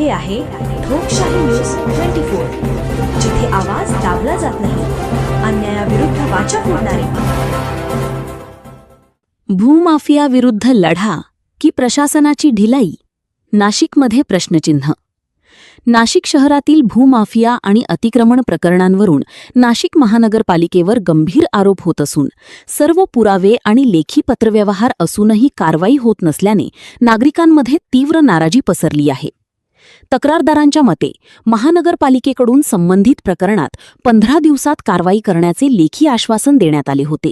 हे आहे ठोकशाही न्यूज 24, जिथे आवाज दाबला जात नाही, अन्यायाविरुद्ध वाचा फोडणारे. भूमाफिया विरुद्ध लढा की प्रशासनाची ढिलाई? नाशिकमध्ये प्रश्नचिन्ह. नाशिक शहरातील भूमाफिया आणि अतिक्रमण प्रकरणांवरून नाशिक महानगरपालिकेवर गंभीर आरोप होत असून सर्व पुरावे आणि लेखी पत्रव्यवहार असूनही कारवाई होत नसल्याने नागरिकांमध्ये तीव्र नाराजी पसरली आहे. तक्रारदारांच्या मते महानगरपालिकेकडून संबंधित प्रकरणात 15 दिवसात कारवाई करण्याचे लेखी आश्वासन देण्यात आले होते.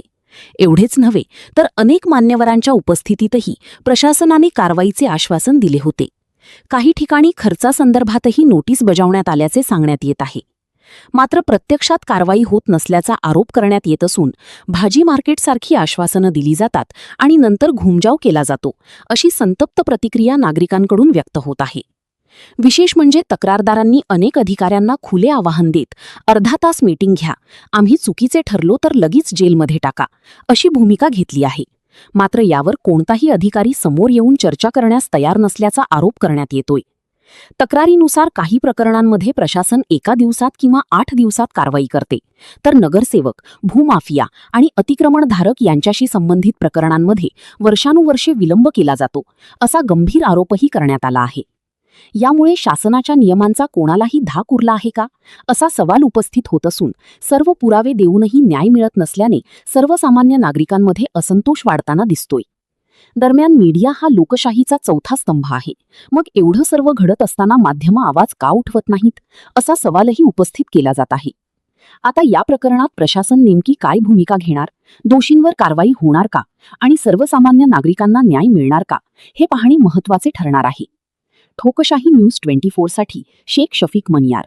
एवढेच नव्हे तर अनेक मान्यवरांच्या उपस्थितीतही प्रशासनाने कारवाईचे आश्वासन दिले होते. काही ठिकाणी खर्चासंदर्भातही नोटीस बजावण्यात आल्याचे सांगण्यात येत आहे. मात्र प्रत्यक्षात कारवाई होत नसल्याचा आरोप करण्यात येत असून भाजी मार्केटसारखी आश्वासनं दिली जातात आणि नंतर घुमजाव केला जातो, अशी संतप्त प्रतिक्रिया नागरिकांकडून व्यक्त होत आहे. विशेष म्हणजे तक्रारदारांनी अनेक अधिकाऱ्यांना खुले आवाहन देत अर्धा तास मीटिंग घ्या, आम्ही चुकीचे ठरलो तर लगेच जेलमध्ये टाका, अशी भूमिका घेतली आहे. मात्र यावर कोणताही अधिकारी समोर येऊन चर्चा करण्यास तयार नसल्याचा आरोप करण्यात येतोय. तक्रारीनुसार काही प्रकरणांमध्ये प्रशासन 1 दिवसात किंवा 8 दिवसात कारवाई करते, तर नगरसेवक, भूमाफिया आणि अतिक्रमणधारक यांच्याशी संबंधित प्रकरणांमध्ये वर्षानुवर्षे विलंब केला जातो, असा गंभीर आरोपही करण्यात आला आहे. यामुळे शासनाच्या नियमांचा कोणालाही धाक उरला आहे का, असा सवाल उपस्थित होत असून सर्व पुरावे देऊनही न्याय मिळत नसल्याने सर्वसामान्य नागरिकांमध्ये असंतोष वाढताना दिसतोय. दरम्यान मीडिया हा लोकशाहीचा चौथा स्तंभ आहे. मग एवढं सर्व घडत असताना माध्यमं आवाज का उठवत नाहीत, असा सवालही उपस्थित केला जात आहे. आता या प्रकरणात प्रशासन नेमकी काय भूमिका घेणार, दोषींवर कारवाई होणार का आणि सर्वसामान्य नागरिकांना न्याय मिळणार का, हे पाहणे महत्त्वाचे ठरणार आहे. ठोकशाही न्यूज 24 साठी शेख शफीक मनियार.